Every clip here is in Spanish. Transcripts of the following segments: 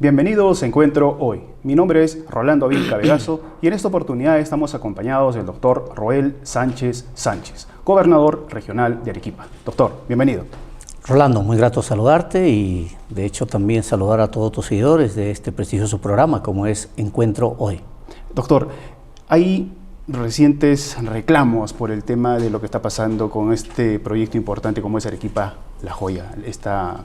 Bienvenidos a Encuentro Hoy. Mi nombre es Rolando Avilca Vegaso y en esta oportunidad estamos acompañados del doctor Roel Sánchez Sánchez, gobernador regional de Arequipa. Doctor, bienvenido. Rolando, muy grato saludarte y de hecho también saludar a todos tus seguidores de este prestigioso programa como es Encuentro Hoy. Doctor, hay recientes reclamos por el tema de lo que está pasando con este proyecto importante como es Arequipa La Joya, esta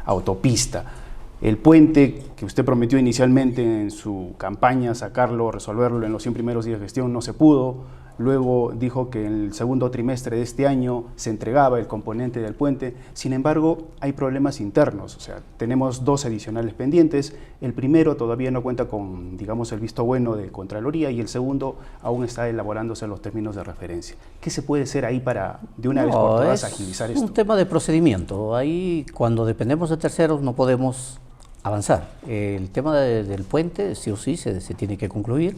autopista. El puente que usted prometió inicialmente en su campaña, sacarlo, resolverlo en los 100 primeros días de gestión, no se pudo. Luego dijo que en el segundo trimestre de este año se entregaba el componente del puente. Sin embargo, hay problemas internos. O sea, tenemos dos adicionales pendientes. El primero todavía no cuenta con, digamos, el visto bueno de Contraloría y el segundo aún está elaborándose los términos de referencia. ¿Qué se puede hacer ahí para, de una vez por todas, agilizar esto? Es un tema de procedimiento. Ahí, cuando dependemos de terceros, no podemos avanzar. El tema del puente, sí o sí, se tiene que concluir.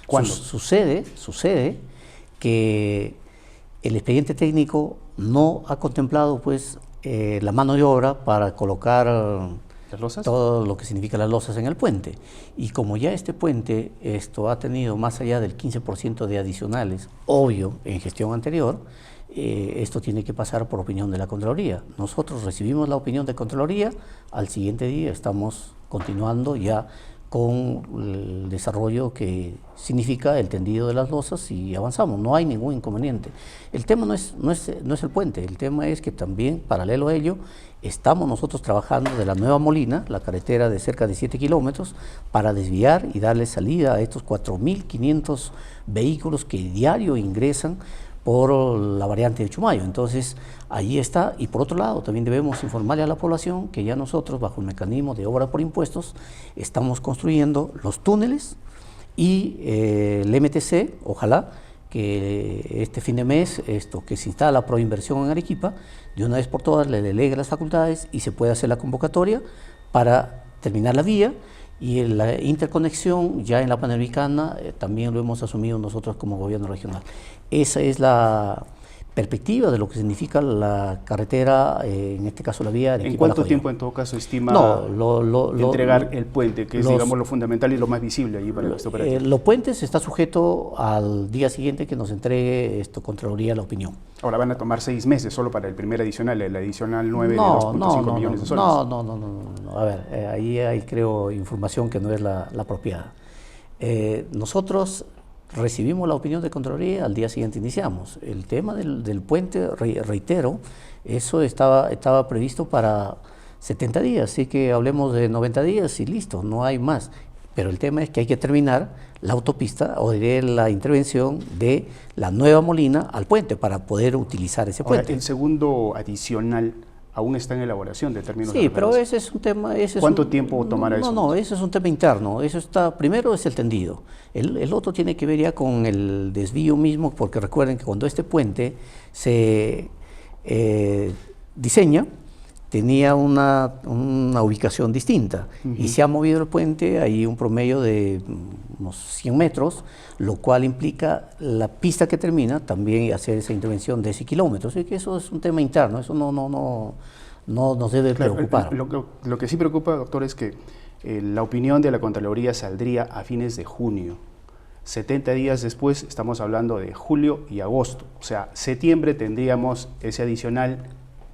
¿Cuándo? Sucede que el expediente técnico no ha contemplado pues la mano de obra para colocar ¿Las losas? Todo lo que significa las losas en el puente. Y como ya este puente ha tenido más allá del 15% de adicionales, obvio, en gestión anterior, esto tiene que pasar por opinión de la Contraloría. Nosotros recibimos la opinión de Contraloría, al siguiente día estamos continuando ya con el desarrollo que significa el tendido de las losas y avanzamos, no hay ningún inconveniente. El tema no es el puente, el tema es que también, paralelo a ello, estamos nosotros trabajando de la Nueva Molina, la carretera de cerca de 7 kilómetros, para desviar y darle salida a estos 4.500 vehículos que diario ingresan por la variante de Chumayo. Entonces, allí está. Y por otro lado, también debemos informarle a la población que ya nosotros, bajo el mecanismo de obra por impuestos, estamos construyendo los túneles y el MTC, ojalá que este fin de mes, que se instala Proinversión en Arequipa, de una vez por todas le delegue las facultades y se pueda hacer la convocatoria para terminar la vía. Y la interconexión ya en la Panamericana también lo hemos asumido nosotros como gobierno regional. Esa es la perspectiva de lo que significa la carretera, en este caso la vía Arequipa. ¿En cuánto tiempo en todo caso estima entregar el puente, que es digamos lo fundamental y lo más visible allí para este operativo? Los puentes está sujeto al día siguiente que nos entregue Contraloría la opinión. Ahora van a tomar 6 meses solo para el primer adicional, el adicional 9 de 2.5 millones de soles. No. A ver, ahí hay, creo, información que no es la apropiada. Nosotros recibimos la opinión de Contraloría, al día siguiente iniciamos. El tema del puente, reitero, eso estaba previsto para 70 días, así que hablemos de 90 días y listo, no hay más. Pero el tema es que hay que terminar la autopista o diré la intervención de la Nueva Molina al puente para poder utilizar ese puente. Ahora, el segundo adicional aún está en elaboración de términos de referencia. Pero ese es un tema... ¿Cuánto tiempo tomará eso? No, ese es un tema interno. Eso está, primero es el tendido. El otro tiene que ver ya con el desvío mismo, porque recuerden que cuando este puente se diseña, tenía una ubicación distinta y se ha movido el puente, hay un promedio de unos 100 metros, lo cual implica la pista que termina también hacer esa intervención de ese kilómetro. Así que eso es un tema interno, eso no nos debe preocupar. Lo que sí preocupa, doctor, es que la opinión de la Contraloría saldría a fines de junio. 70 días después estamos hablando de julio y agosto, o sea, septiembre tendríamos ese adicional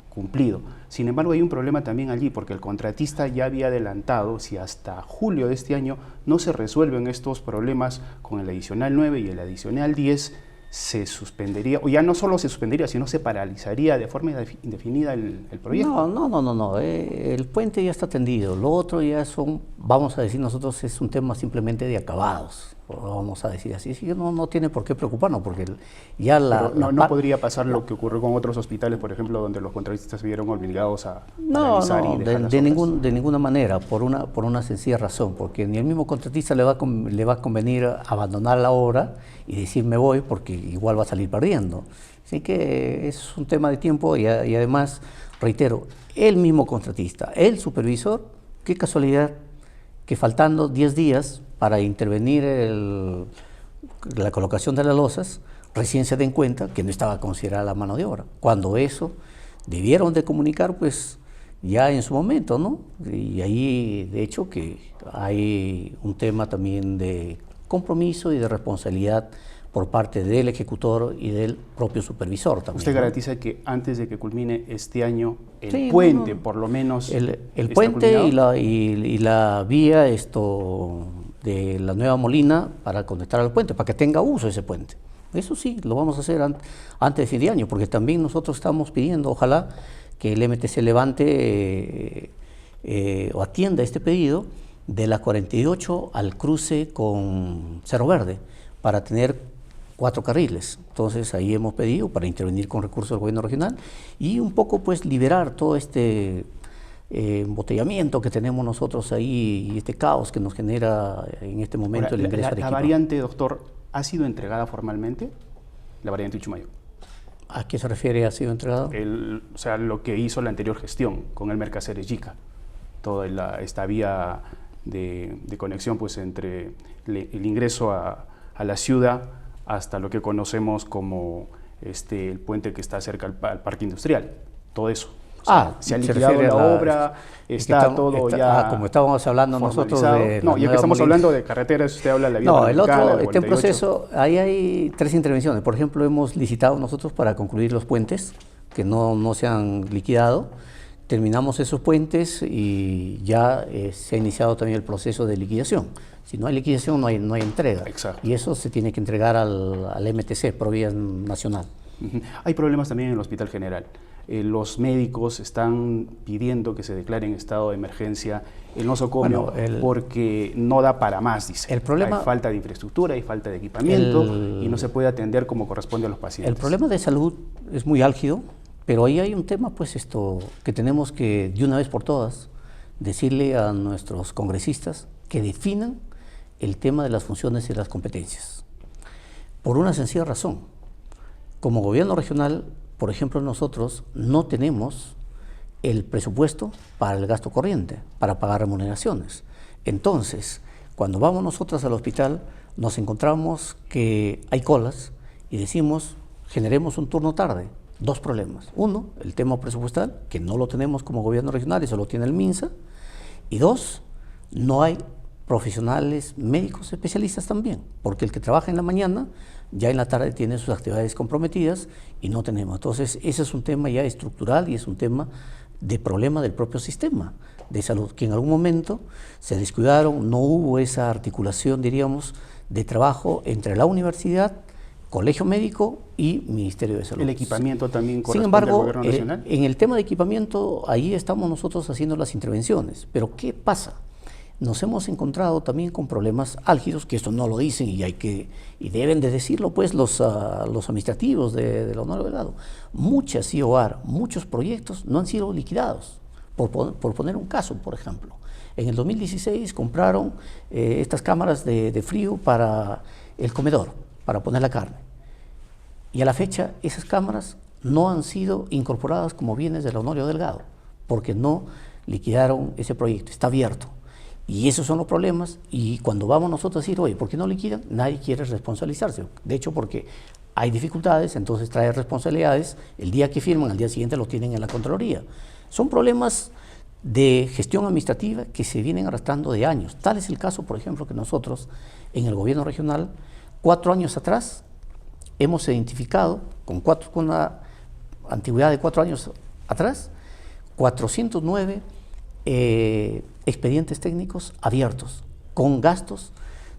cumplido. Sin embargo, hay un problema también allí, porque el contratista ya había adelantado, si hasta julio de este año no se resuelven estos problemas con el adicional 9 y el adicional 10, se suspendería, o ya no solo se suspendería, sino se paralizaría de forma indefinida el proyecto. No, el puente ya está tendido, lo otro ya son, vamos a decir nosotros, es un tema simplemente de acabados, vamos a decir así, que no tiene por qué preocuparnos, porque ya no podría pasar lo que ocurrió con otros hospitales, por ejemplo, donde los contratistas se vieron obligados a paralizar y dejar las obras. De ninguna manera, por una sencilla razón, porque ni el mismo contratista le va a convenir abandonar la obra y decir me voy, porque igual va a salir perdiendo. Así que es un tema de tiempo y además, reitero, el mismo contratista, el supervisor, qué casualidad que faltando 10 días para intervenir la colocación de las losas, recién se den cuenta que no estaba considerada la mano de obra. Cuando eso debieron de comunicar, pues ya en su momento, ¿no? Y ahí, de hecho, que hay un tema también de compromiso y de responsabilidad por parte del ejecutor y del propio supervisor también. ¿Usted ¿no? garantiza que antes de que culmine este año el Sí, puente, por lo menos, el está puente culminado? y la vía de la Nueva Molina para conectar al puente, para que tenga uso ese puente? Eso sí, lo vamos a hacer antes de fin de año, porque también nosotros estamos pidiendo, ojalá, que el MTC levante o atienda este pedido de la 48 al cruce con Cerro Verde, para tener 4 carriles. Entonces ahí hemos pedido para intervenir con recursos del gobierno regional y un poco pues liberar todo este embotellamiento que tenemos nosotros ahí y este caos que nos genera en este momento. Ahora, el ingreso a la Arequipa. variante, doctor, ¿ha sido entregada formalmente? La variante Uchumayo. ¿A qué se refiere? ¿Ha sido entregado? O sea, lo que hizo la anterior gestión con el Mercaceres Yica, toda esta vía de conexión pues entre el ingreso a la ciudad hasta lo que conocemos como el puente que está cerca al parque industrial, todo eso. O sea, se ha liquidado la obra, está todo ya como estábamos hablando nosotros de no, ya que estamos hablando de carreteras, usted habla de la vía Panamericana, el otro la está en 48. proceso. Ahí hay 3 intervenciones. Por ejemplo, hemos licitado nosotros para concluir los puentes que no se han liquidado. Terminamos esos puentes y ya se ha iniciado también el proceso de liquidación. Si no hay liquidación, no hay entrega. Exacto. Y eso se tiene que entregar al MTC, Provía Nacional. Hay problemas también en el Hospital General. Los médicos están pidiendo que se declare en estado de emergencia el nosocomio porque no da para más, dice. El problema, hay falta de infraestructura, hay falta de equipamiento y no se puede atender como corresponde a los pacientes. El problema de salud es muy álgido, pero ahí hay un tema pues que tenemos que de una vez por todas decirle a nuestros congresistas que definan el tema de las funciones y las competencias. Por una sencilla razón. Como gobierno regional, por ejemplo, nosotros no tenemos el presupuesto para el gasto corriente, para pagar remuneraciones. Entonces, cuando vamos nosotros al hospital, nos encontramos que hay colas y decimos, generemos un turno tarde. 2 problemas. 1, el tema presupuestal, que no lo tenemos como gobierno regional, eso lo tiene el MINSA. Y 2, no hay profesionales médicos especialistas también, porque el que trabaja en la mañana ya en la tarde tiene sus actividades comprometidas y no tenemos. Entonces ese es un tema ya estructural y es un tema de problema del propio sistema de salud, que en algún momento se descuidaron, no hubo esa articulación, diríamos, de trabajo entre la universidad, Colegio Médico y Ministerio de Salud. ¿El equipamiento también corresponde Sin embargo, al gobierno nacional? En el tema de equipamiento, ahí estamos nosotros haciendo las intervenciones. Pero ¿qué pasa? Nos hemos encontrado también con problemas álgidos, que esto no lo dicen y deben de decirlo pues los administrativos de la Honorable Delgado. Muchas CIOAR, muchos proyectos no han sido liquidados. Por poner un caso, por ejemplo. En el 2016 compraron estas cámaras de frío para el comedor, para poner la carne. Y a la fecha esas cámaras no han sido incorporadas como bienes de la Honorio Delgado, porque no liquidaron ese proyecto, está abierto. Y esos son los problemas, y cuando vamos nosotros a decir, oye, ¿por qué no liquidan? Nadie quiere responsabilizarse. De hecho, porque hay dificultades, entonces trae responsabilidades, el día que firman, al día siguiente los tienen en la Contraloría. Son problemas de gestión administrativa que se vienen arrastrando de años. Tal es el caso, por ejemplo, que nosotros en el gobierno regional, 4 años atrás, hemos identificado, con una antigüedad de 4 años atrás, 409 expedientes técnicos abiertos, con gastos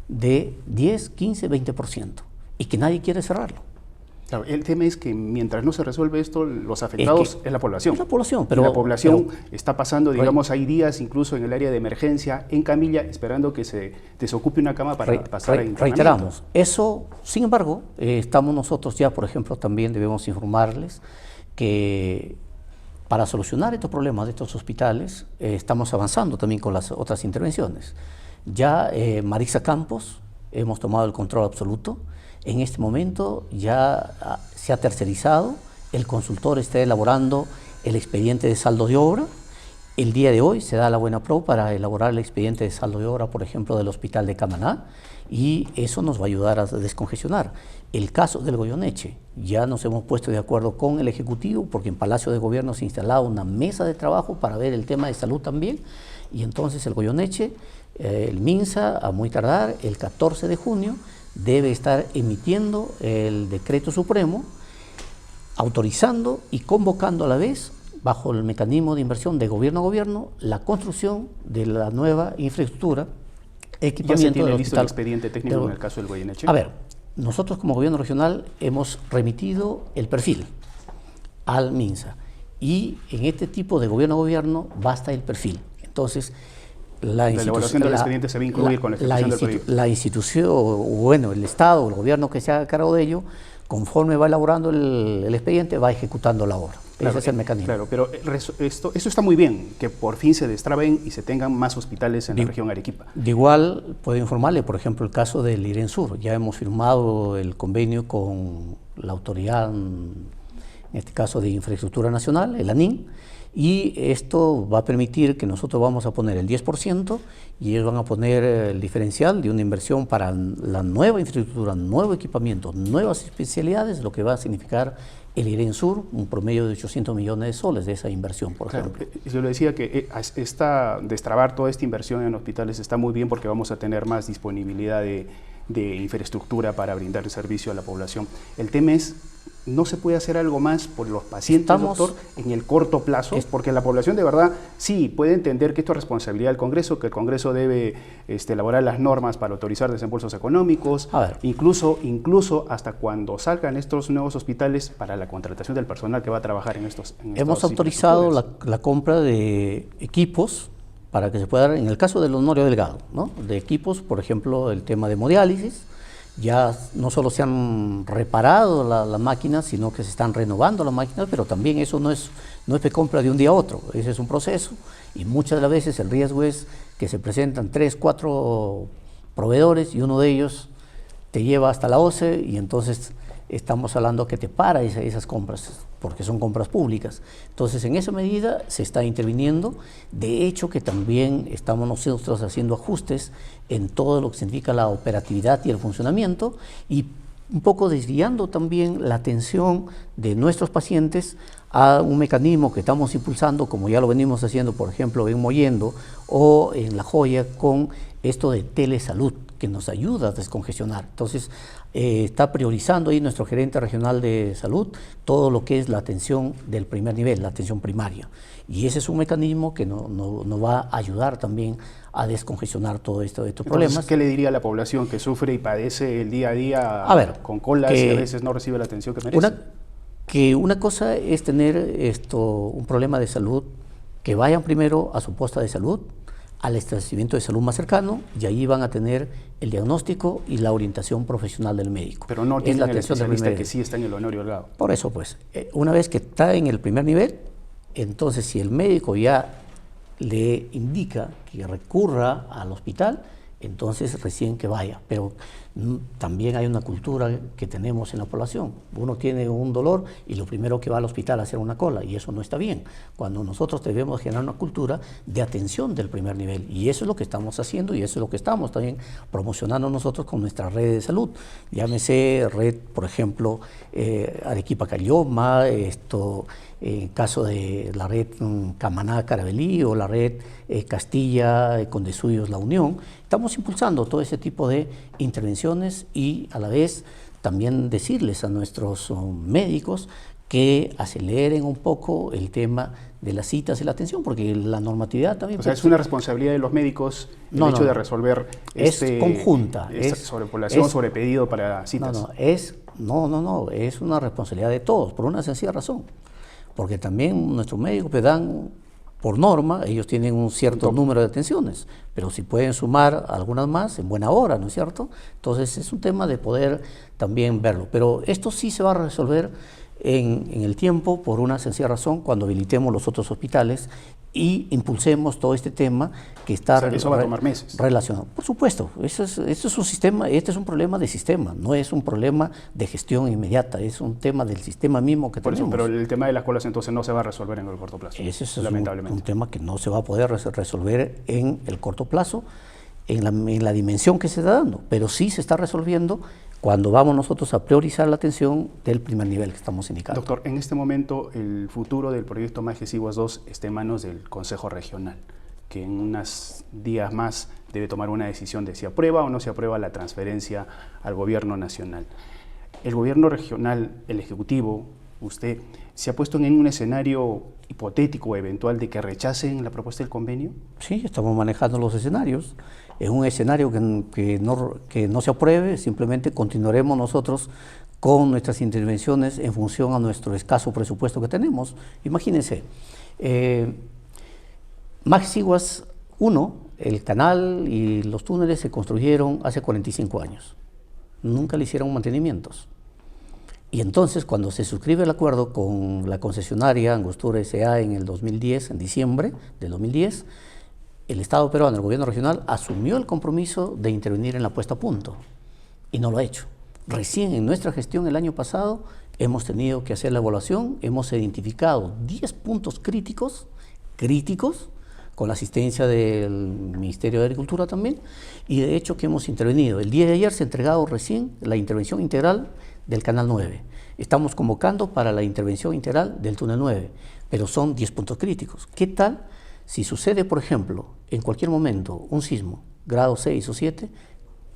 de 10, 15, 20%, y que nadie quiere cerrarlo. Claro, el tema es que mientras no se resuelve esto, los afectados es la población. Es la población, pero... Y la población está pasando, digamos, hay días incluso en el área de emergencia, en camilla, esperando que se desocupe una cama para pasar a internamiento. Reiteramos, eso, sin embargo, estamos nosotros ya, por ejemplo, también debemos informarles que para solucionar estos problemas de estos hospitales, estamos avanzando también con las otras intervenciones. Ya Marisa Campos, hemos tomado el control absoluto. En este momento ya se ha tercerizado, el consultor está elaborando el expediente de saldo de obra El día de hoy se da la buena pro para elaborar el expediente de saldo de obra, por ejemplo, del Hospital de Camaná, y eso nos va a ayudar a descongestionar. El caso del Goyeneche, ya nos hemos puesto de acuerdo con el Ejecutivo, porque en Palacio de Gobierno se ha instalado una mesa de trabajo para ver el tema de salud también, y entonces el Goyeneche, el MINSA, a muy tardar, el 14 de junio, debe estar emitiendo el decreto supremo, autorizando y convocando a la vez, bajo el mecanismo de inversión de gobierno a gobierno, la construcción de la nueva infraestructura, equipamiento. ¿Ya se tiene del listo hospital, el expediente técnico en el caso del Goyeneche? A ver, nosotros como gobierno regional hemos remitido el perfil al MINSA, y en este tipo de gobierno a gobierno basta el perfil. Entonces, la elaboración del expediente se va a incluir con la ejecución del proyecto. La institución, bueno, el Estado, el gobierno que se haga cargo de ello, conforme va elaborando el expediente, va ejecutando la obra. Claro, ese es el mecanismo. Claro, pero eso está muy bien, que por fin se destraben y se tengan más hospitales en la región Arequipa. De igual, puedo informarle, por ejemplo, el caso del IREN Sur. Ya hemos firmado el convenio con la autoridad, en este caso de Infraestructura Nacional, el ANIN, y esto va a permitir que nosotros vamos a poner el 10% y ellos van a poner el diferencial de una inversión para la nueva infraestructura, nuevo equipamiento, nuevas especialidades, lo que va a significar el IREN Sur, un promedio de 800 millones de soles de esa inversión, por ejemplo. Yo le decía que destrabar toda esta inversión en hospitales está muy bien porque vamos a tener más disponibilidad de infraestructura para brindar el servicio a la población. El tema es, ¿no se puede hacer algo más por los pacientes, doctor, en el corto plazo? Porque la población de verdad sí puede entender que esto es responsabilidad del Congreso, que el Congreso debe elaborar las normas para autorizar desembolsos económicos, incluso hasta cuando salgan estos nuevos hospitales para la contratación del personal que va a trabajar en estos. Hemos autorizado la compra de equipos para que se pueda dar, en el caso del Honorio Delgado, ¿no? De equipos, por ejemplo, el tema de hemodiálisis. Ya no solo se han reparado las máquinas, sino que se están renovando las máquinas, pero también eso no es de compra de un día a otro, ese es un proceso, y muchas de las veces el riesgo es que se presentan 3, 4 proveedores y uno de ellos te lleva hasta la OCE, y entonces estamos hablando que te para esas compras, porque son compras públicas. Entonces, en esa medida se está interviniendo. De hecho, que también estamos nosotros haciendo ajustes en todo lo que significa la operatividad y el funcionamiento, y un poco desviando también la atención de nuestros pacientes a un mecanismo que estamos impulsando, como ya lo venimos haciendo, por ejemplo, en Mollendo o en La Joya, con esto de telesalud, que nos ayuda a descongestionar. Entonces, está priorizando ahí nuestro gerente regional de salud todo lo que es la atención del primer nivel, la atención primaria. Y ese es un mecanismo que nos va a ayudar también a descongestionar todo estos problemas. ¿Qué le diría a la población que sufre y padece el día a día con colas y a veces no recibe la atención que merece? Una cosa es tener un problema de salud, que vayan primero a su posta de salud, al establecimiento de salud más cercano, y allí van a tener el diagnóstico y la orientación profesional del médico. Pero no tienen el especialista que sí está en el Honorio Delgado. Por eso, pues, una vez que está en el primer nivel, entonces si el médico ya le indica que recurra al hospital, entonces recién que vaya. Pero también hay una cultura que tenemos en la población. Uno tiene un dolor y lo primero que va al hospital a hacer una cola, y eso no está bien. Cuando nosotros debemos generar una cultura de atención del primer nivel, y eso es lo que estamos haciendo, y eso es lo que estamos también promocionando nosotros con nuestra red de salud. Llámese red, por ejemplo, Arequipa Caylloma, en caso de la red Camaná Caravelí, o la red Castilla Condesuyos La Unión. Estamos impulsando todo ese tipo de intervenciones, y a la vez también decirles a nuestros médicos que aceleren un poco el tema de las citas y la atención, porque la normatividad también... O sea, es una responsabilidad de los médicos el hecho de resolver es conjunta, sobrepoblación, sobrepedido para citas. Es una responsabilidad de todos, por una sencilla razón, porque también nuestros médicos dan, por norma, ellos tienen un cierto número de atenciones, pero si pueden sumar algunas más, en buena hora, ¿no es cierto? Entonces es un tema de poder también verlo, pero esto sí se va a resolver en el tiempo, por una sencilla razón: cuando habilitemos los otros hospitales y impulsemos todo este tema que está eso va a tomar meses. Relacionado. Por supuesto, eso es un sistema, este es un problema de sistema, no es un problema de gestión inmediata, es un tema del sistema mismo que tenemos. Eso, pero el tema de las colas entonces no se va a resolver en el corto plazo. Ese es lamentablemente. un tema que no se va a poder resolver en el corto plazo, en la dimensión que se está dando, pero sí se está resolviendo cuando vamos nosotros a priorizar la atención del primer nivel que estamos indicando. Doctor, en este momento el futuro del proyecto Majes Iguas 2 está en manos del Consejo Regional, que en unos días más debe tomar una decisión de si aprueba o no se aprueba la transferencia al gobierno nacional. El gobierno regional, el Ejecutivo, usted, ¿se ha puesto en un escenario hipotético o eventual de que rechacen la propuesta del convenio? Sí, estamos manejando los escenarios. En un escenario que no se apruebe, simplemente continuaremos nosotros con nuestras intervenciones en función a nuestro escaso presupuesto que tenemos. Imagínense, Majes Iguas 1, el canal y los túneles se construyeron hace 45 años. Nunca le hicieron mantenimientos. Y entonces, cuando se suscribe el acuerdo con la concesionaria Angostura S.A. en el 2010, en diciembre del 2010, el Estado peruano, el gobierno regional, asumió el compromiso de intervenir en la puesta a punto y no lo ha hecho. Recién en nuestra gestión el año pasado hemos tenido que hacer la evaluación, hemos identificado 10 puntos críticos, con la asistencia del Ministerio de Agricultura también, y de hecho que hemos intervenido. El día de ayer se ha entregado recién la intervención integral del Canal 9. Estamos convocando para la intervención integral del Túnel 9, pero son 10 puntos críticos. ¿Qué tal si sucede, por ejemplo, en cualquier momento un sismo, grado 6 o 7,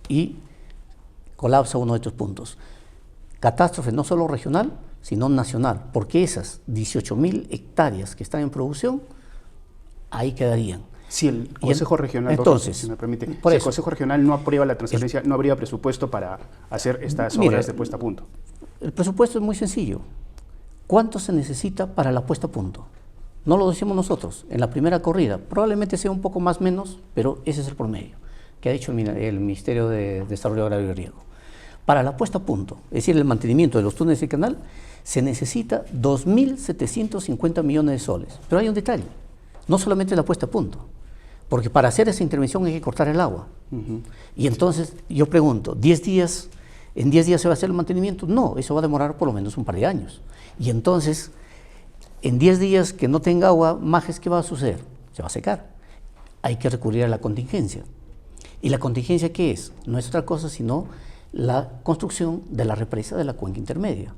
y colapsa uno de estos puntos? Catástrofe no solo regional, sino nacional, porque esas 18.000 hectáreas que están en producción, ahí quedarían. Si el Consejo Regional, entonces, doctor, si me permite, si el Consejo Regional no aprueba la transferencia, no habría presupuesto para hacer estas obras de puesta a punto. El presupuesto es muy sencillo. ¿Cuánto se necesita para la puesta a punto? No lo decimos nosotros, en la primera corrida. Probablemente sea un poco más menos, pero ese es el promedio que ha dicho el Ministerio de Desarrollo Agrario y Riego. Para la puesta a punto, es decir, el mantenimiento de los túneles del canal, se necesita 2.750 millones de soles. Pero hay un detalle, no solamente la puesta a punto, porque para hacer esa intervención hay que cortar el agua. Y entonces yo pregunto, ¿en 10 días se va a hacer el mantenimiento? No, eso va a demorar por lo menos un par de años. Y entonces, en 10 días que no tenga agua, Majes, ¿qué va a suceder? Se va a secar. Hay que recurrir a la contingencia. ¿Y la contingencia qué es? No es otra cosa sino la construcción de la represa de la cuenca intermedia.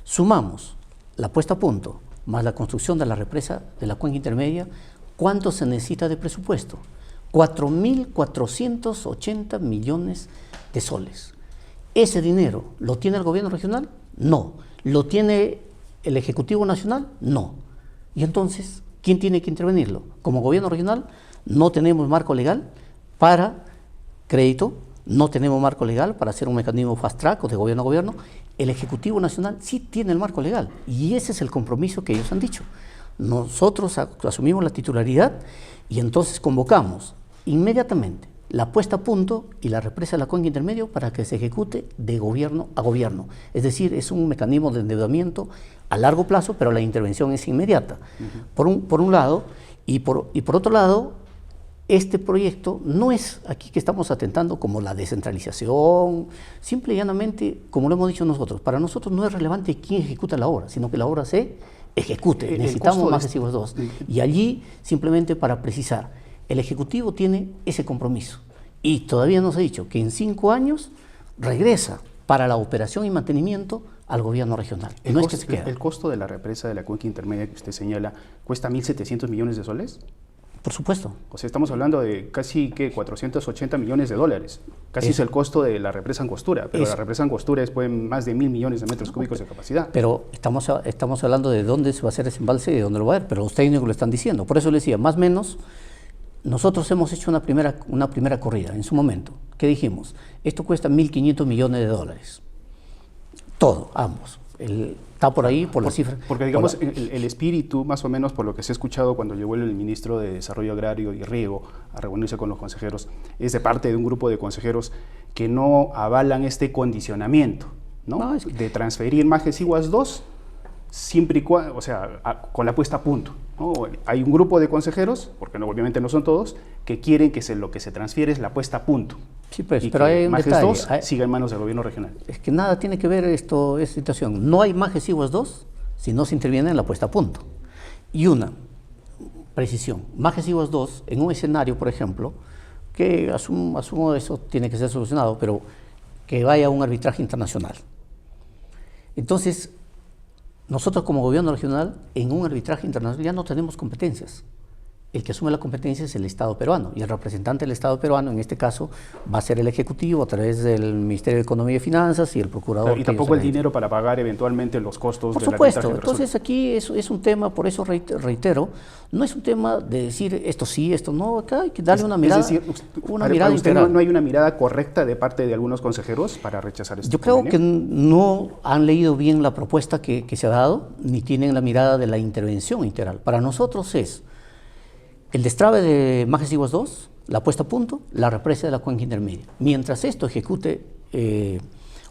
Sumamos la puesta a punto más la construcción de la represa de la cuenca intermedia, ¿cuánto se necesita de presupuesto? 4.480 millones de soles. ¿Ese dinero lo tiene el gobierno regional? No. ¿Lo tiene el Ejecutivo Nacional? No. Y entonces, ¿quién tiene que intervenirlo? Como gobierno regional no tenemos marco legal para crédito, no tenemos marco legal para hacer un mecanismo fast track o de gobierno a gobierno. El Ejecutivo Nacional sí tiene el marco legal y ese es el compromiso que ellos han dicho. Nosotros asumimos la titularidad y entonces convocamos inmediatamente la puesta a punto y la represa de la cuenca intermedio para que se ejecute de gobierno a gobierno. Es decir, es un mecanismo de endeudamiento a largo plazo, pero la intervención es inmediata. Por un lado, y por otro lado, este proyecto no es aquí que estamos atentando como la descentralización, simple y llanamente, como lo hemos dicho nosotros, para nosotros no es relevante quién ejecuta la obra, sino que la obra se ejecute. Necesitamos Majes Iguas 2. Y allí, simplemente para precisar, el Ejecutivo tiene ese compromiso y todavía nos ha dicho que en 5 años regresa para la operación y mantenimiento al gobierno regional. No es que se queda. ¿El costo de la represa de la cuenca intermedia que usted señala cuesta 1.700 millones de soles? Por supuesto. O sea, estamos hablando de casi 480 millones de dólares. Casi es el costo de la represa Angostura, pero la represa Angostura es más de 1.000 millones de metros cúbicos de capacidad. Pero estamos hablando de dónde se va a hacer ese embalse y de dónde lo va a ver, pero los técnicos lo están diciendo. Por eso les decía, más o menos, nosotros hemos hecho una primera corrida en su momento. ¿Qué dijimos? Esto cuesta 1.500 millones de dólares. Todo, ambos. Está por ahí, por la cifra. Porque digamos, el espíritu, más o menos por lo que se ha escuchado cuando llegó el ministro de Desarrollo Agrario y Riego a reunirse con los consejeros, es de parte de un grupo de consejeros que no avalan este condicionamiento, ¿no? De transferir Majes Iguas 2 siempre y cuando, o sea, con la puesta a punto. ¿no? Hay un grupo de consejeros, porque obviamente no son todos, que quieren que lo que se transfiere es la puesta a punto. Sí, pues, y pero que hay un Majes detalle. 2 siga en manos del gobierno regional. Es que nada tiene que ver esta situación. No hay Majes Iguas 2 si no se interviene en la puesta a punto. Y una precisión, Majes Iguas 2, en un escenario, por ejemplo, que asumo eso tiene que ser solucionado, pero que vaya a un arbitraje internacional. Entonces, nosotros como gobierno regional, en un arbitraje internacional ya no tenemos competencias. El que asume la competencia es el Estado peruano, y el representante del Estado peruano, en este caso, va a ser el Ejecutivo a través del Ministerio de Economía y Finanzas y el Procurador. Y tampoco el dinero para pagar eventualmente los costos del arbitraje. Por supuesto, entonces aquí es un tema, por eso reitero, no es un tema de decir esto sí, esto no, acá hay que darle una mirada. Es decir, para usted no hay una mirada correcta de parte de algunos consejeros para rechazar esto. Yo creo que no han leído bien la propuesta que se ha dado, ni tienen la mirada de la intervención integral. Para nosotros es el destrabe de Majes Iguas 2, la puesta a punto, la represa de la cuenca intermedia. Mientras esto ejecute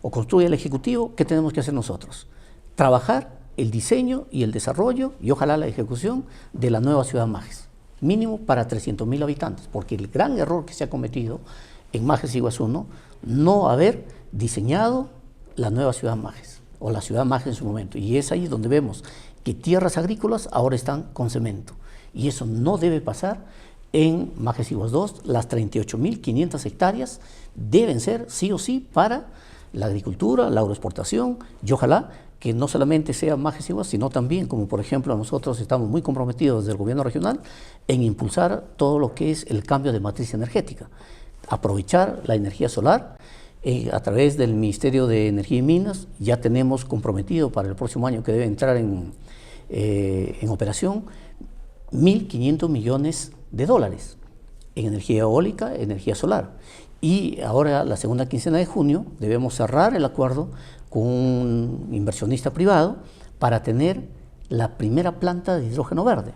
o construya el Ejecutivo, ¿qué tenemos que hacer nosotros? Trabajar el diseño y el desarrollo y ojalá la ejecución de la nueva ciudad Majes, mínimo para 300.000 habitantes, porque el gran error que se ha cometido en Majes Iguas 1, no haber diseñado la nueva ciudad Majes, o la ciudad Majes en su momento, y es ahí donde vemos que tierras agrícolas ahora están con cemento. Y eso no debe pasar en Majes Iguas 2. Las 38.500 hectáreas deben ser sí o sí para la agricultura, la agroexportación, y ojalá que no solamente sea Majes Iguas, sino también, como por ejemplo nosotros estamos muy comprometidos desde el gobierno regional en impulsar todo lo que es el cambio de matriz energética, aprovechar la energía solar. A través del Ministerio de Energía y Minas ya tenemos comprometido para el próximo año que debe entrar en operación 1.500 millones de dólares en energía eólica, energía solar. Y ahora, la segunda quincena de junio, debemos cerrar el acuerdo con un inversionista privado para tener la primera planta de hidrógeno verde,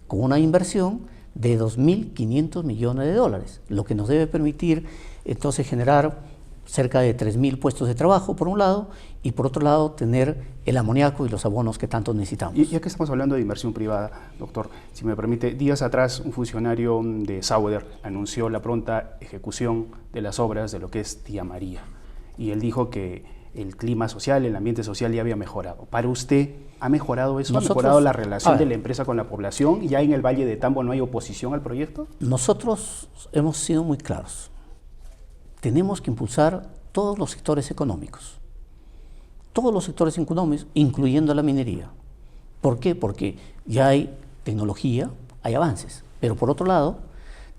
con una inversión de 2.500 millones de dólares, lo que nos debe permitir entonces generar cerca de 3.000 puestos de trabajo, por un lado, y por otro lado, tener el amoníaco y los abonos que tanto necesitamos. Y ya que estamos hablando de inversión privada, doctor, si me permite, días atrás un funcionario de Sauder anunció la pronta ejecución de las obras de lo que es Tía María. Y él dijo que el clima social, el ambiente social ya había mejorado. ¿Para usted ha mejorado eso? ¿Ha mejorado la relación de la empresa con la población? ¿Ya en el Valle de Tambo no hay oposición al proyecto? Nosotros hemos sido muy claros. Tenemos que impulsar todos los sectores económicos, incluyendo la minería. ¿Por qué? Porque ya hay tecnología, hay avances, pero por otro lado,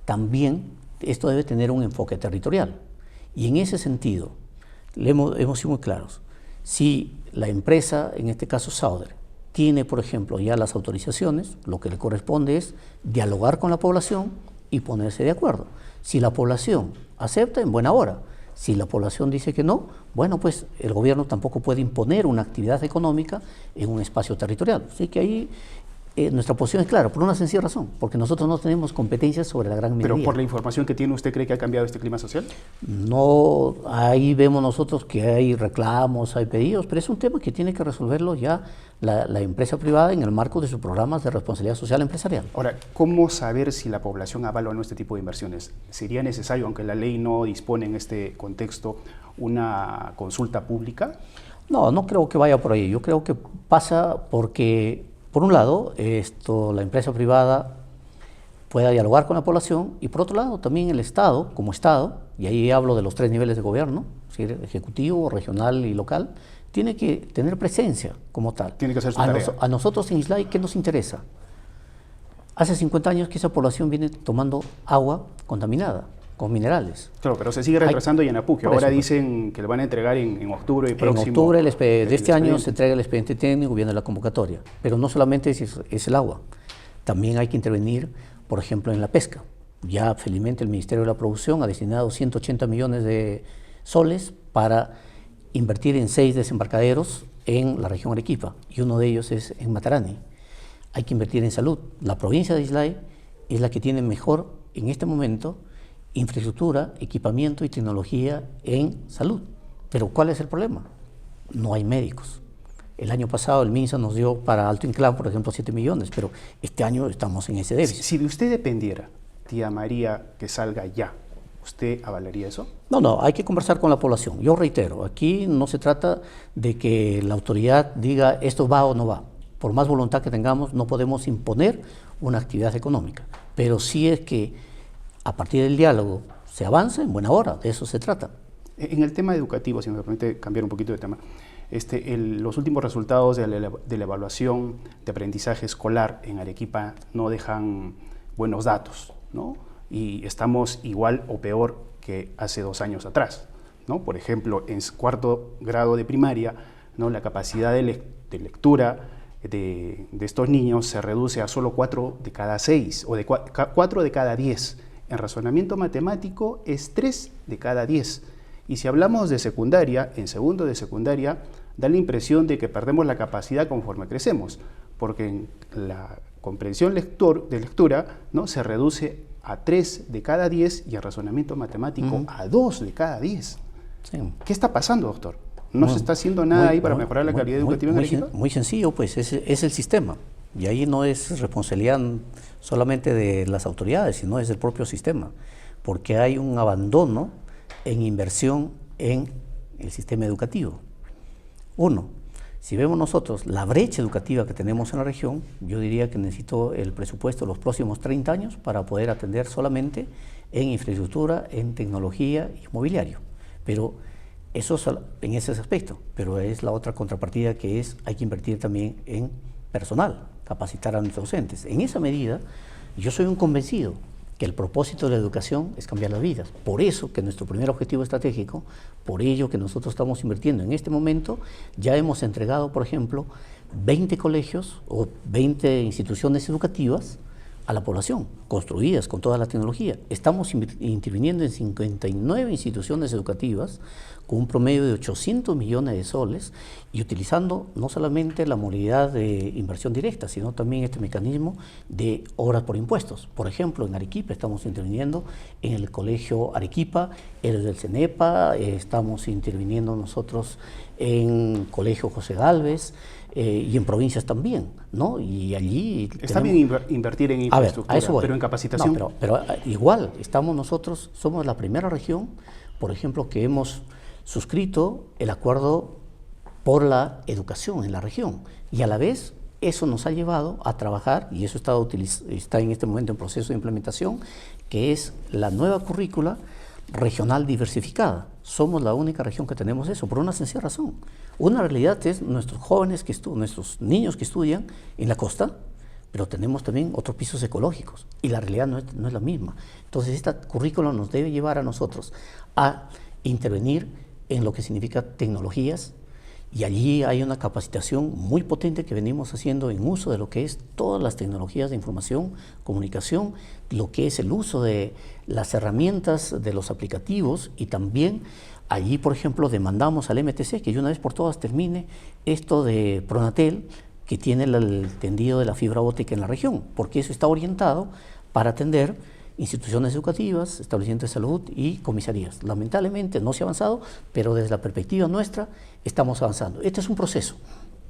también esto debe tener un enfoque territorial. Y en ese sentido, hemos sido muy claros. Si la empresa, en este caso Sauder, tiene, por ejemplo, ya las autorizaciones, lo que le corresponde es dialogar con la población y ponerse de acuerdo. Si la población acepta, en buena hora. Si la población dice que no, bueno, pues el gobierno tampoco puede imponer una actividad económica en un espacio territorial. Así que ahí nuestra posición es clara, por una sencilla razón, porque nosotros no tenemos competencias sobre la gran minería. ¿Pero por la información que tiene, usted cree que ha cambiado este clima social? No, ahí vemos nosotros que hay reclamos, hay pedidos, pero es un tema que tiene que resolverlo ya la empresa privada en el marco de sus programas de responsabilidad social empresarial. Ahora, ¿cómo saber si la población avala o no este tipo de inversiones? ¿Sería necesario, aunque la ley no dispone en este contexto, una consulta pública? No, no creo que vaya por ahí. Yo creo que pasa porque, por un lado, la empresa privada pueda dialogar con la población y por otro lado también el Estado, como Estado, y ahí hablo de los 3 niveles de gobierno, es decir, ejecutivo, regional y local, tiene que tener presencia como tal. Tiene que hacer su tarea. A nosotros en Islay, ¿qué nos interesa? Hace 50 años que esa población viene tomando agua contaminada, con minerales. Claro, pero se sigue retrasando y en Apuque. Ahora dicen que le van a entregar en octubre próximo. En octubre de este año se entrega el expediente técnico, viene la convocatoria. Pero no solamente es el agua, también hay que intervenir, por ejemplo, en la pesca. Ya felizmente el Ministerio de la Producción ha destinado 180 millones de soles para invertir en 6 desembarcaderos en la región Arequipa, y uno de ellos es en Matarani. Hay que invertir en salud. La provincia de Islay es la que tiene mejor, en este momento, infraestructura, equipamiento y tecnología en salud. Pero ¿cuál es el problema? No hay médicos. El año pasado el MINSA nos dio para Alto Inclán, por ejemplo, 7 millones, pero este año estamos en ese déficit. Si de usted dependiera, tía María, que salga ya, ¿usted avalaría eso? No, hay que conversar con la población. Yo reitero, aquí no se trata de que la autoridad diga esto va o no va. Por más voluntad que tengamos, no podemos imponer una actividad económica, pero sí es que a partir del diálogo se avanza en buena hora, de eso se trata. En el tema educativo, si me permite cambiar un poquito de tema, los últimos resultados de la evaluación de aprendizaje escolar en Arequipa no dejan buenos datos, ¿no? Y estamos igual o peor que hace 2 años atrás, ¿no? Por ejemplo, en 4º grado de primaria, ¿no?, la capacidad de lectura de estos niños se reduce a solo 4 de cada 6 o de 4 de cada 10. En razonamiento matemático es 3 de cada 10. Y si hablamos de secundaria, en 2º de secundaria, da la impresión de que perdemos la capacidad conforme crecemos, porque en la comprensión de lectura, ¿no?, se reduce a 3 de cada 10 y en razonamiento matemático a 2 de cada 10. Sí. ¿Qué está pasando, doctor? ¿No se está haciendo nada ahí para mejorar la calidad educativa en Arequipa? Muy sencillo, pues es el sistema. Y ahí no es responsabilidad solamente de las autoridades, sino es del propio sistema, porque hay un abandono en inversión en el sistema educativo. Uno, si vemos nosotros la brecha educativa que tenemos en la región, yo diría que necesito el presupuesto de los próximos 30 años para poder atender solamente en infraestructura, en tecnología y mobiliario. Pero eso es en ese aspecto, pero es la otra contrapartida que es, hay que invertir también en personal, capacitar a nuestros docentes. En esa medida, yo soy un convencido que el propósito de la educación es cambiar las vidas. Por eso que nuestro primer objetivo estratégico, por ello que nosotros estamos invirtiendo en este momento, ya hemos entregado, por ejemplo, 20 colegios o 20 instituciones educativas a la población, construidas con toda la tecnología. Estamos interviniendo en 59 instituciones educativas con un promedio de 800 millones de soles y utilizando no solamente la modalidad de inversión directa, sino también este mecanismo de obras por impuestos. Por ejemplo, en Arequipa estamos interviniendo en el Colegio Arequipa, el del CENEPA, estamos interviniendo nosotros en Colegio José Gálvez, y en provincias también, ¿no? Y allí está bien invertir en infraestructura, a eso voy. Pero en capacitación. No, pero igual, somos la primera región, por ejemplo, que hemos suscrito el acuerdo por la educación en la región. Y a la vez, eso nos ha llevado a trabajar, y eso está en este momento en proceso de implementación, que es la nueva currícula regional diversificada. Somos la única región que tenemos eso, por una sencilla razón. Una realidad es nuestros jóvenes, nuestros niños que estudian en la costa, pero tenemos también otros pisos ecológicos y la realidad no es la misma. Entonces, esta currícula nos debe llevar a nosotros a intervenir en lo que significa tecnologías, y allí hay una capacitación muy potente que venimos haciendo en uso de lo que es todas las tecnologías de información, comunicación, lo que es el uso de las herramientas de los aplicativos, y también allí, por ejemplo, demandamos al MTC que de una vez por todas termine esto de Pronatel, que tiene el tendido de la fibra óptica en la región, porque eso está orientado para atender instituciones educativas, establecimientos de salud y comisarías. Lamentablemente no se ha avanzado, pero desde la perspectiva nuestra estamos avanzando. Este es un proceso,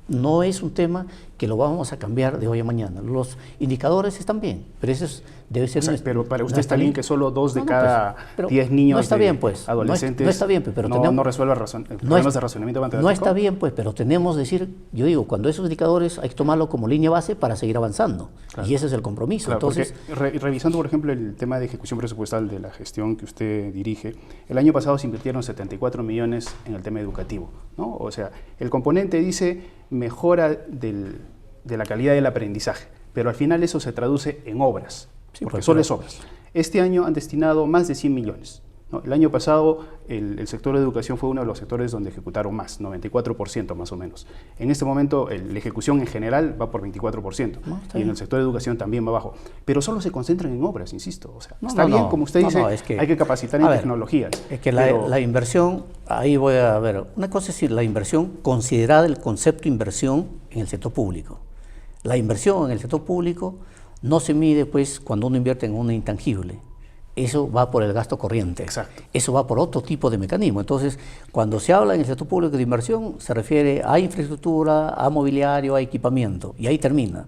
no es un tema que lo vamos a cambiar de hoy a mañana. Los indicadores están bien, pero eso debe ser... pero para usted está bien que solo 2 de cada 10 niños no está bien, pues, adolescentes no está bien, pero no resuelve problemas de razonamiento matemático. No está bien, pues, pero tenemos que decir, yo digo, cuando esos indicadores hay que tomarlo como línea base para seguir avanzando. Claro. Y ese es el compromiso. Claro, entonces, revisando, por ejemplo, el tema de ejecución presupuestal de la gestión que usted dirige, el año pasado se invirtieron 74 millones en el tema educativo, ¿no? O sea, el componente dice mejora de la calidad del aprendizaje, pero al final eso se traduce en obras, porque solo es obras. Este año han destinado más de 100 millones. ¿No? El año pasado el sector de educación fue uno de los sectores donde ejecutaron más, 94% más o menos. En este momento la ejecución en general va por 24%, y en el sector de educación también va abajo. Pero solo se concentran en obras, insisto. O sea, está bien, como usted dice, es que, hay que capacitar en tecnologías. Es que la inversión, ahí voy a ver, una cosa es decir, la inversión considerada el concepto inversión en el sector público. La inversión en el sector público no se mide pues cuando uno invierte en un intangible. eso va por el gasto corriente. Exacto. Eso va por otro tipo de mecanismo. Entonces, cuando se habla en el sector público de inversión, se refiere a infraestructura, a mobiliario, a equipamiento, y ahí termina.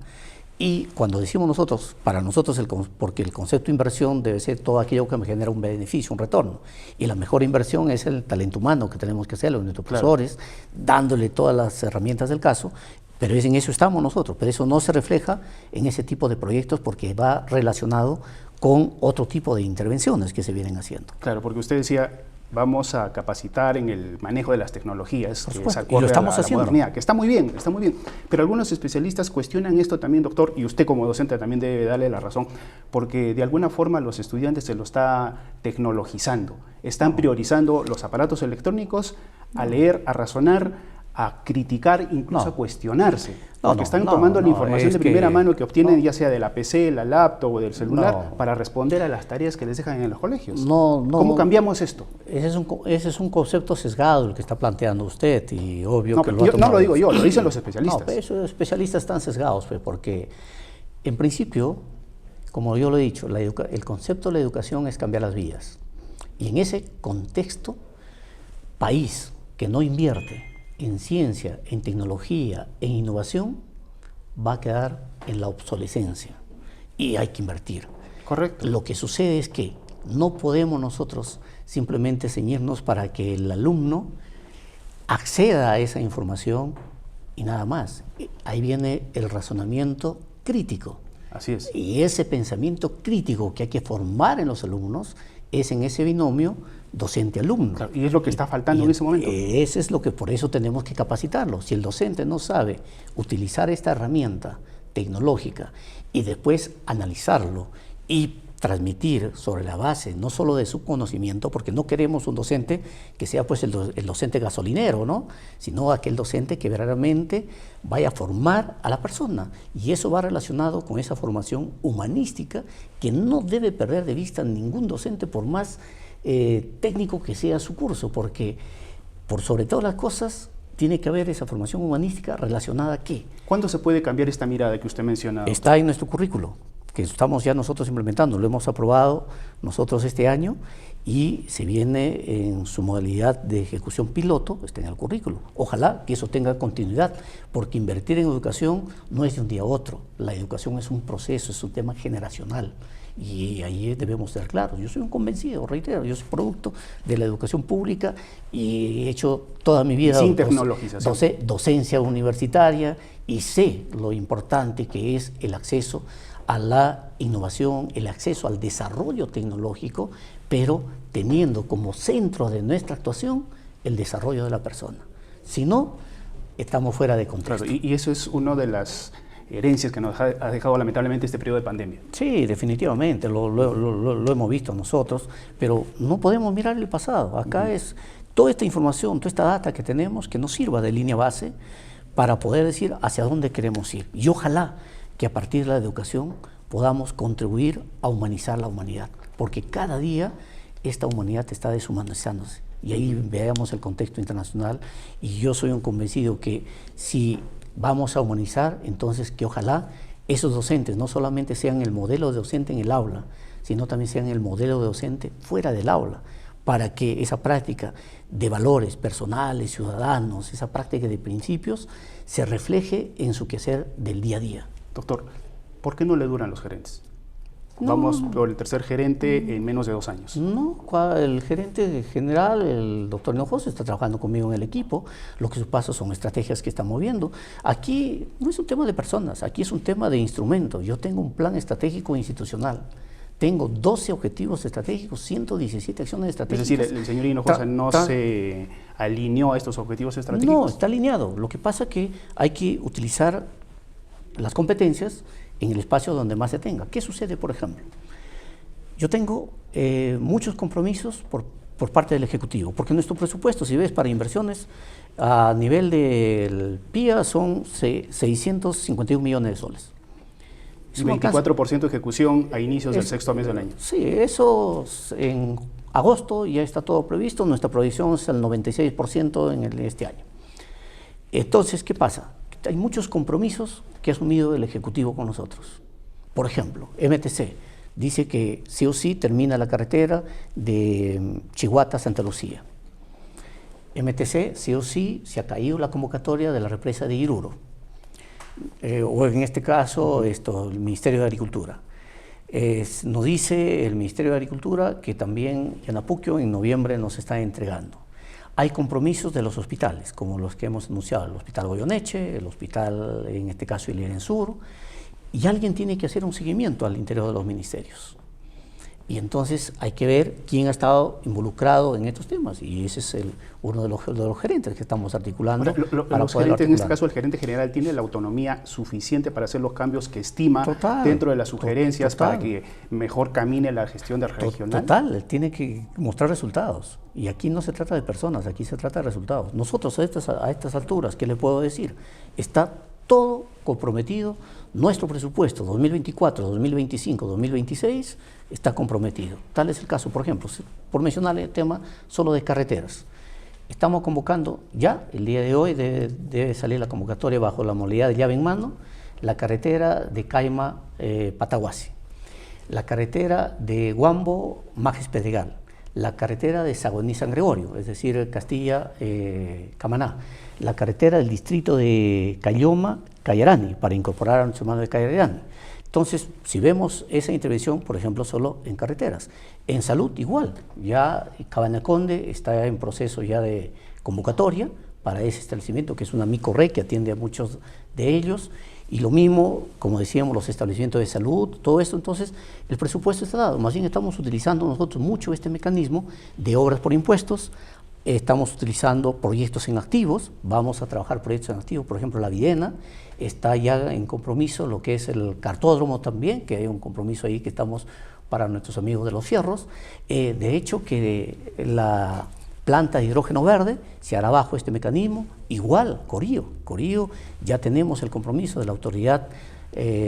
Y cuando decimos nosotros, para nosotros, porque el concepto de inversión debe ser todo aquello que me genera un beneficio, un retorno. Y la mejor inversión es el talento humano que tenemos que hacerlo, nuestros profesores, dándole todas las herramientas del caso. Pero en eso estamos nosotros, pero eso no se refleja en ese tipo de proyectos porque va relacionado con otro tipo de intervenciones que se vienen haciendo. Claro, porque usted decía, vamos a capacitar en el manejo de las tecnologías, que es acorde y lo estamos a la haciendo. modernidad, que está muy bien, está muy bien. Pero algunos especialistas cuestionan esto también, doctor, y usted como docente también debe darle la razón, porque de alguna forma los estudiantes se lo está tecnologizando, están priorizando los aparatos electrónicos a leer, a razonar, a criticar, incluso a cuestionarse, porque están tomando la información de primera mano que obtienen ya sea de la PC, la laptop o del celular para responder a las tareas que les dejan en los colegios. ¿Cómo cambiamos esto? Ese es un concepto sesgado el que está planteando usted y obvio no, que no lo digo yo, lo dicen los especialistas. No, esos especialistas están sesgados, porque en principio, como yo lo he dicho, el concepto de la educación es cambiar las vidas. Y en ese contexto, país que no invierte en ciencia, en tecnología, en innovación, va a quedar en la obsolescencia y hay que invertir. Correcto. Lo que sucede es que no podemos nosotros simplemente ceñirnos para que el alumno acceda a esa información y nada más. Ahí viene el razonamiento crítico. Así es. Y ese pensamiento crítico que hay que formar en los alumnos es en ese binomio docente-alumno. Claro, y es lo que está faltando en ese momento. Ese es lo que por eso tenemos que capacitarlo. Si el docente no sabe utilizar esta herramienta tecnológica y después analizarlo y transmitir sobre la base no solo de su conocimiento, porque no queremos un docente que sea pues el docente gasolinero, ¿no? Sino aquel docente que verdaderamente vaya a formar a la persona. Y eso va relacionado con esa formación humanística que no debe perder de vista ningún docente por más técnico que sea su curso, porque por sobre todas las cosas tiene que haber esa formación humanística relacionada a ¿qué? ¿Cuándo se puede cambiar esta mirada que usted menciona? Está en nuestro currículo, que estamos ya nosotros implementando, lo hemos aprobado nosotros este año y se viene en su modalidad de ejecución piloto, está en el currículo. Ojalá que eso tenga continuidad, porque invertir en educación no es de un día a otro, la educación es un proceso, es un tema generacional. Y ahí debemos ser claros. Yo soy un convencido, reitero, yo soy producto de la educación pública y he hecho toda mi vida sin tecnologización. Docencia universitaria y sé lo importante que es el acceso a la innovación, el acceso al desarrollo tecnológico, pero teniendo como centro de nuestra actuación el desarrollo de la persona. Si no, estamos fuera de contexto. Claro, y eso es una de las herencias que nos ha dejado lamentablemente este periodo de pandemia. Sí, definitivamente, lo hemos visto nosotros, pero no podemos mirar el pasado. Acá es toda esta información, toda esta data que tenemos que nos sirva de línea base para poder decir hacia dónde queremos ir. Y ojalá que a partir de la educación podamos contribuir a humanizar la humanidad, porque cada día esta humanidad está deshumanizándose. Y ahí veamos el contexto internacional y yo soy un convencido que si vamos a humanizar, entonces que ojalá esos docentes no solamente sean el modelo de docente en el aula, sino también sean el modelo de docente fuera del aula, para que esa práctica de valores personales, ciudadanos, esa práctica de principios, se refleje en su quehacer del día a día. Doctor, ¿por qué no le duran los gerentes? Vamos por el tercer gerente en menos de 2 años. No, el gerente general, el doctor Hinojosa, está trabajando conmigo en el equipo. Lo que pasa son estrategias que está moviendo. Aquí no es un tema de personas, aquí es un tema de instrumentos. Yo tengo un plan estratégico institucional. Tengo 12 objetivos estratégicos, 117 acciones estratégicas. Es decir, el señor Hinojosa no se alineó a estos objetivos estratégicos. No, está alineado. Lo que pasa es que hay que utilizar las competencias en el espacio donde más se tenga. ¿Qué sucede, por ejemplo? Yo tengo muchos compromisos por parte del Ejecutivo, porque nuestro presupuesto, si ves, para inversiones a nivel del PIA son 651 millones de soles. Y 24% de ejecución a inicios del sexto mes del año. Sí, eso en agosto ya está todo previsto, nuestra proyección es el 96% en este año. Entonces, ¿qué pasa? Hay muchos compromisos que ha asumido el Ejecutivo con nosotros. Por ejemplo, MTC, Dice que sí o sí termina la carretera de Chiguata a Santa Lucía. MTC, sí o sí, se ha caído la convocatoria de la represa de Iruro. O en este caso, el Ministerio de Agricultura. Nos dice el Ministerio de Agricultura que también Yanapuquio en noviembre nos está entregando. Hay compromisos de los hospitales, como los que hemos anunciado, el Hospital Goyoneche, el Hospital, en este caso, Ilieren Sur, y alguien tiene que hacer un seguimiento al interior de los ministerios. Y entonces hay que ver quién ha estado involucrado en estos temas, y ese es uno de los gerentes que estamos articulando. Ahora, los gerentes, en este caso el gerente general, tiene la autonomía suficiente para hacer los cambios que estima dentro de las sugerencias para que mejor camine la gestión del regional. Total, tiene que mostrar resultados. Y aquí no se trata de personas, aquí se trata de resultados. Nosotros a estas alturas, ¿qué le puedo decir? Está todo comprometido. Nuestro presupuesto 2024, 2025, 2026 está comprometido. Tal es el caso, por ejemplo, por mencionar el tema solo de carreteras. Estamos convocando ya, el día de hoy debe salir la convocatoria bajo la modalidad de llave en mano, la carretera de Caima-Pataguasi, la carretera de Huambo-Majes Pedregal, la carretera de Sagoní-San Gregorio, es decir, Castilla-Camaná, la carretera del distrito de Caylloma-Cayarani, para incorporar a nuestro hermano de Cayarani. Entonces, si vemos esa intervención, por ejemplo, solo en carreteras. En salud, igual. Ya Cabanaconde está en proceso ya de convocatoria para ese establecimiento, que es una micro-red que atiende a muchos de ellos. Y lo mismo, como decíamos, los establecimientos de salud, todo esto. Entonces, el presupuesto está dado. Más bien estamos utilizando nosotros mucho este mecanismo de obras por impuestos. Estamos utilizando proyectos en activos, vamos a trabajar proyectos en activos, por ejemplo, la Videna, está ya en compromiso lo que es el cartódromo también, que hay un compromiso ahí que estamos para nuestros amigos de los fierros. De hecho, que la planta de hidrógeno verde se hará bajo este mecanismo, igual Corío, ya tenemos el compromiso de la Autoridad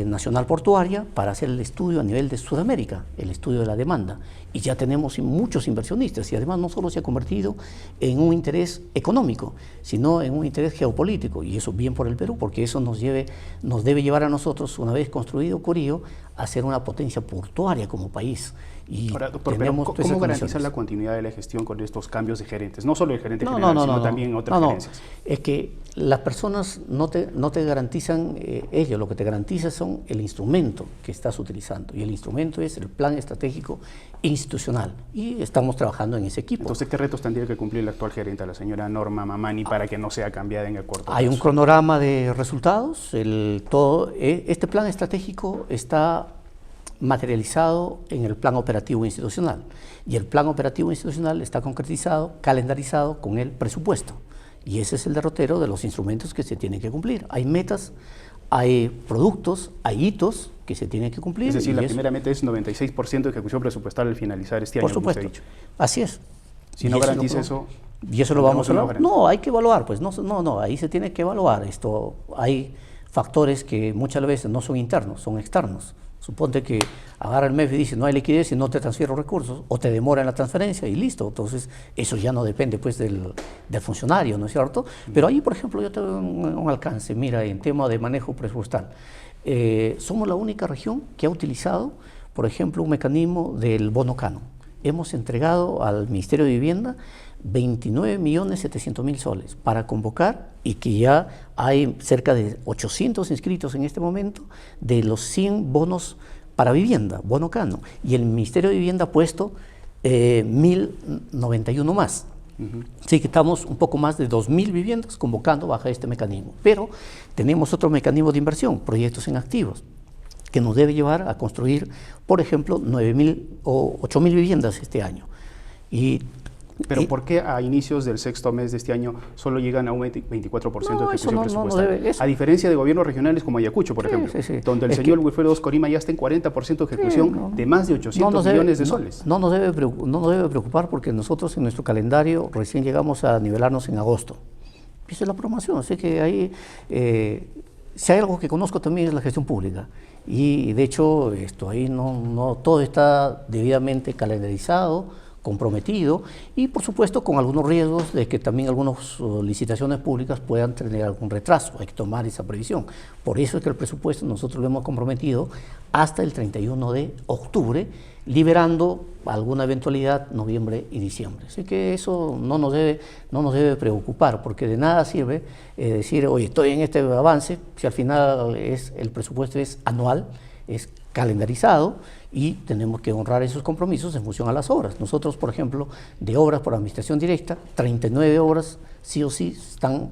Nacional Portuaria para hacer el estudio a nivel de Sudamérica, el estudio de la demanda, y ya tenemos muchos inversionistas, y además no solo se ha convertido en un interés económico, sino en un interés geopolítico, y eso bien por el Perú, porque eso nos debe llevar a nosotros, una vez construido Corío, a ser una potencia portuaria como país. Y ahora, doctor, ¿cómo garantizar la continuidad de la gestión con estos cambios de gerentes? No solo el gerente general, sino también otras gerencias. Es que las personas no te garantizan ello, lo que te garantiza son el instrumento que estás utilizando, y el instrumento es el plan estratégico institucional, y estamos trabajando en ese equipo. Entonces, ¿qué retos tendría que cumplir la actual gerente, la señora Norma Mamani, para que no sea cambiada en el corto plazo? Hay un cronograma de resultados, este plan estratégico está materializado en el plan operativo institucional, y el plan operativo institucional está concretizado, calendarizado con el presupuesto, y ese es el derrotero de los instrumentos que se tienen que cumplir. Hay metas, hay productos, hay hitos que se tienen que cumplir. Es decir, la primera meta es 96% de ejecución presupuestal al finalizar este año. Por supuesto, así es. Si no garantiza eso... ¿Y eso lo vamos a hablar? No, hay que evaluar, pues no, ahí se tiene que evaluar esto. Hay factores que muchas veces no son internos, son externos. Suponte que agarra el MEF y dice no hay liquidez y no te transfiero recursos, o te demora en la transferencia y listo. Entonces eso ya no depende pues del funcionario, ¿no es cierto? Pero ahí, por ejemplo, yo tengo un alcance, mira, en tema de manejo presupuestal. Somos la única región que ha utilizado, por ejemplo, un mecanismo del bono cano. Hemos entregado al Ministerio de Vivienda 29.700.000 soles para convocar, y que ya hay cerca de 800 inscritos en este momento de los 100 bonos para vivienda, bono cano, y el Ministerio de Vivienda ha puesto 1.091 más. Así que estamos un poco más de 2.000 viviendas convocando bajo este mecanismo, pero tenemos otro mecanismo de inversión, proyectos en activos, que nos debe llevar a construir, por ejemplo, 9.000 o 8.000 viviendas este año. Pero ¿por qué a inicios del sexto mes de este año solo llegan a un 24% de ejecución presupuestal? A diferencia de gobiernos regionales como Ayacucho, por ejemplo, donde el señor Wilfredo Oscorima ya está en 40% de ejecución de más de 800 millones de soles. No nos debe preocupar, porque nosotros en nuestro calendario recién llegamos a nivelarnos en agosto. Esa es la programación, así que ahí, si hay algo que conozco también es la gestión pública. Y de hecho, ahí no todo está debidamente calendarizado, comprometido y por supuesto con algunos riesgos de que también algunas licitaciones públicas puedan tener algún retraso, hay que tomar esa previsión. Por eso es que el presupuesto nosotros lo hemos comprometido hasta el 31 de octubre, liberando alguna eventualidad noviembre y diciembre. Así que eso no nos debe preocupar, porque de nada sirve decir, oye, estoy en este avance, si al final el presupuesto es anual, es calendarizado y tenemos que honrar esos compromisos en función a las obras. Nosotros, por ejemplo, de obras por administración directa, 39 obras sí o sí están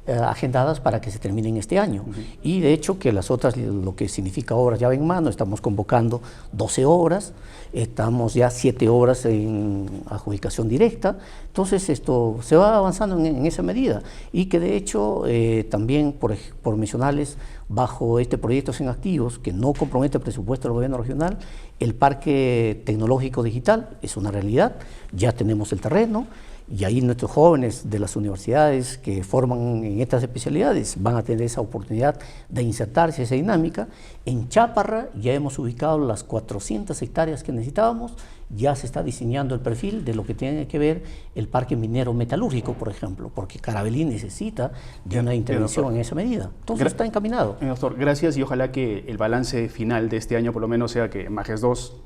agendadas para que se terminen este año. Y de hecho que las otras, lo que significa obras llave en mano, estamos convocando 12 obras, estamos ya 7 obras en adjudicación directa, entonces esto se va avanzando en esa medida y que de hecho también por mencionarles, bajo este proyecto en activos que no compromete el presupuesto del gobierno regional, el parque tecnológico digital es una realidad, ya tenemos el terreno. Y ahí nuestros jóvenes de las universidades que forman en estas especialidades van a tener esa oportunidad de insertarse en esa dinámica. En Cháparra ya hemos ubicado las 400 hectáreas que necesitábamos, ya se está diseñando el perfil de lo que tiene que ver el parque minero metalúrgico, por ejemplo, porque Carabalí necesita de una intervención en esa medida. Entonces está encaminado. Doctor, gracias y ojalá que el balance final de este año por lo menos sea que Majes 2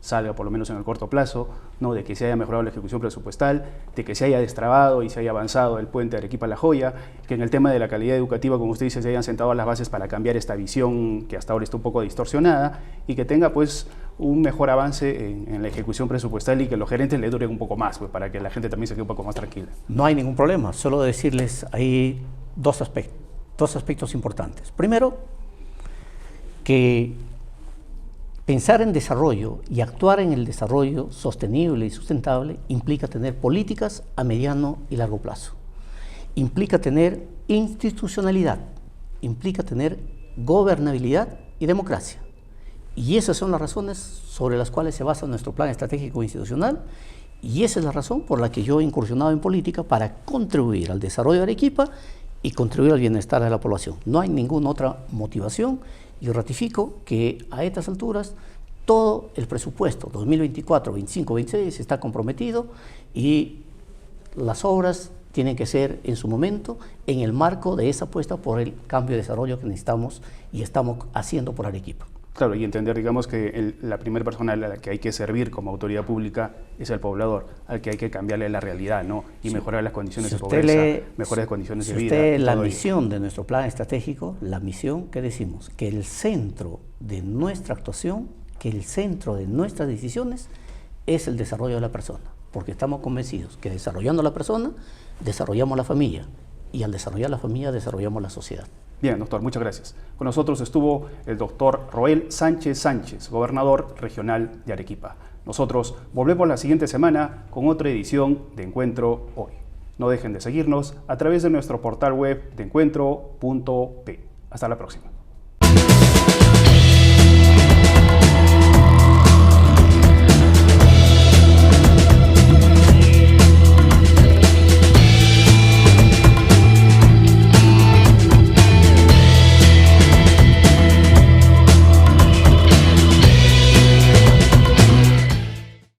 salga por lo menos en el corto plazo, ¿no? De que se haya mejorado la ejecución presupuestal, de que se haya destrabado y se haya avanzado el puente Arequipa-La Joya, que en el tema de la calidad educativa, como usted dice, se hayan sentado las bases para cambiar esta visión que hasta ahora está un poco distorsionada y que tenga pues un mejor avance en la ejecución presupuestal y que los gerentes le duren un poco más, pues, para que la gente también se quede un poco más tranquila. No hay ningún problema, solo decirles ahí dos aspectos importantes. Primero, que pensar en desarrollo y actuar en el desarrollo sostenible y sustentable implica tener políticas a mediano y largo plazo. Implica tener institucionalidad, implica tener gobernabilidad y democracia. Y esas son las razones sobre las cuales se basa nuestro plan estratégico institucional y esa es la razón por la que yo he incursionado en política para contribuir al desarrollo de Arequipa y contribuir al bienestar de la población. No hay ninguna otra motivación. Yo ratifico que a estas alturas todo el presupuesto 2024, 25, 26 está comprometido y las obras tienen que ser en su momento en el marco de esa apuesta por el cambio de desarrollo que necesitamos y estamos haciendo por Arequipa. Claro, y entender, digamos, que la primera persona a la que hay que servir como autoridad pública es el poblador, al que hay que cambiarle la realidad, ¿no? Y mejorar las condiciones de pobreza, mejores condiciones de vida. La misión de nuestro plan estratégico, la misión que decimos, que el centro de nuestra actuación, que el centro de nuestras decisiones es el desarrollo de la persona, porque estamos convencidos que desarrollando la persona, desarrollamos la familia, y al desarrollar la familia, desarrollamos la sociedad. Bien, doctor, muchas gracias. Con nosotros estuvo el doctor Roel Sánchez Sánchez, gobernador regional de Arequipa. Nosotros volvemos la siguiente semana con otra edición de Encuentro Hoy. No dejen de seguirnos a través de nuestro portal web de encuentro.p. Hasta la próxima.